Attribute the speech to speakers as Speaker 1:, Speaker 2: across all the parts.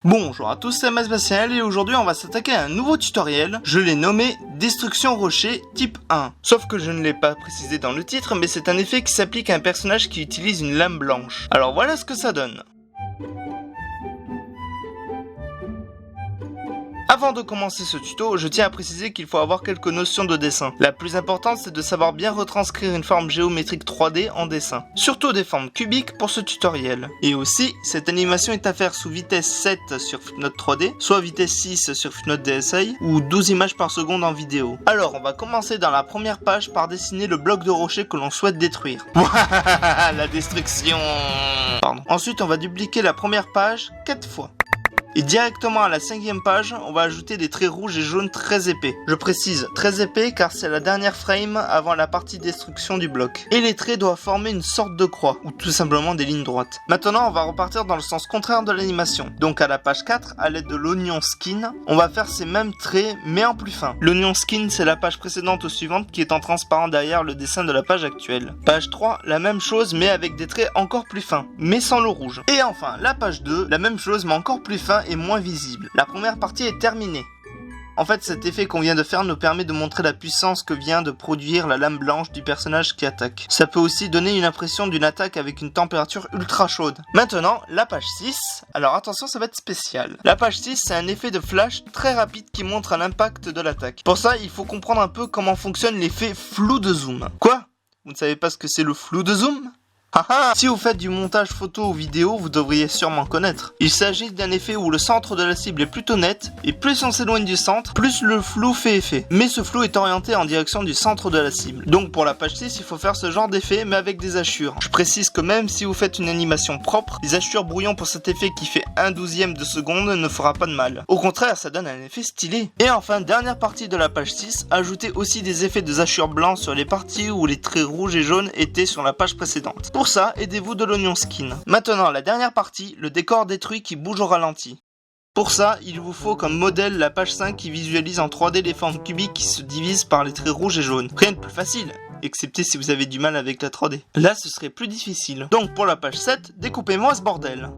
Speaker 1: Bonjour à tous, c'est Sébastien et aujourd'hui on va s'attaquer à un nouveau tutoriel. Je l'ai nommé Destruction Rocher type 1. Sauf que je ne l'ai pas précisé dans le titre, mais c'est un effet qui s'applique à un personnage qui utilise une lame blanche. Alors voilà ce que ça donne. Avant de commencer ce tuto, je tiens à préciser qu'il faut avoir quelques notions de dessin. La plus importante, c'est de savoir bien retranscrire une forme géométrique 3D en dessin. Surtout des formes cubiques pour ce tutoriel. Et aussi, cette animation est à faire sous vitesse 7 sur Flipnote 3D, soit vitesse 6 sur Flipnote DSi, ou 12 images par seconde en vidéo. Alors, on va commencer dans la première page par dessiner le bloc de rocher que l'on souhaite détruire. La destruction. Pardon. Ensuite, on va dupliquer la première page 4 fois. Et directement à la 5e page, on va ajouter des traits rouges et jaunes très épais. Je précise très épais car c'est la dernière frame avant la partie destruction du bloc. Et les traits doivent former une sorte de croix, ou tout simplement des lignes droites. Maintenant, on va repartir dans le sens contraire de l'animation. Donc à la page 4, à l'aide de l'oignon skin, on va faire ces mêmes traits mais en plus fin. L'oignon skin, c'est la page précédente ou suivante qui est en transparent derrière le dessin de la page actuelle. Page 3, la même chose mais avec des traits encore plus fins, mais sans le rouge. Et enfin, la page 2, la même chose mais encore plus fin et moins visible. La première partie est terminée. En fait, cet effet qu'on vient de faire nous permet de montrer la puissance que vient de produire la lame blanche du personnage qui attaque. Ça peut aussi donner une impression d'une attaque avec une température ultra chaude. Maintenant, la page 6. Alors attention, ça va être spécial. La page 6, c'est un effet de flash très rapide qui montre l'impact de l'attaque. Pour ça, il faut comprendre un peu comment fonctionne l'effet flou de zoom. Quoi? Vous ne savez pas ce que c'est le flou de zoom? Si vous faites du montage photo ou vidéo, vous devriez sûrement connaître. Il s'agit d'un effet où le centre de la cible est plutôt net, et plus on s'éloigne du centre, plus le flou fait effet. Mais ce flou est orienté en direction du centre de la cible. Donc pour la page 6, il faut faire ce genre d'effet, mais avec des hachures. Je précise que même si vous faites une animation propre, les hachures brouillons pour cet effet qui fait 1/12 de seconde ne fera pas de mal. Au contraire, ça donne un effet stylé. Et enfin, dernière partie de la page 6, ajoutez aussi des effets de hachures blancs sur les parties où les traits rouges et jaunes étaient sur la page précédente. Pour ça, aidez-vous de l'oignon skin. Maintenant, la dernière partie, le décor détruit qui bouge au ralenti. Pour ça, il vous faut comme modèle la page 5 qui visualise en 3D les formes cubiques qui se divisent par les traits rouges et jaunes. Rien de plus facile, excepté si vous avez du mal avec la 3D. Là, ce serait plus difficile. Donc pour la page 7, découpez-moi ce bordel.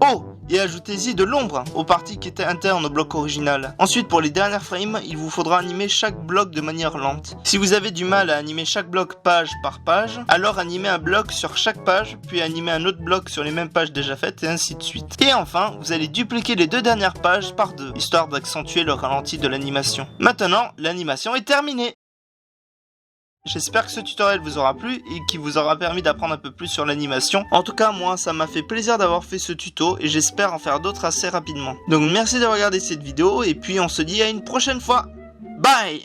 Speaker 1: Oh, et ajoutez-y de l'ombre aux parties qui étaient internes au bloc original. Ensuite, pour les dernières frames, il vous faudra animer chaque bloc de manière lente. Si vous avez du mal à animer chaque bloc page par page, alors animez un bloc sur chaque page, puis animez un autre bloc sur les mêmes pages déjà faites, et ainsi de suite. Et enfin, vous allez dupliquer les deux dernières pages par deux, histoire d'accentuer le ralenti de l'animation. Maintenant, l'animation est terminée. J'espère que ce tutoriel vous aura plu et qu'il vous aura permis d'apprendre un peu plus sur l'animation. En tout cas, moi, ça m'a fait plaisir d'avoir fait ce tuto et j'espère en faire d'autres assez rapidement. Donc merci d'avoir regardé cette vidéo et puis on se dit à une prochaine fois. Bye!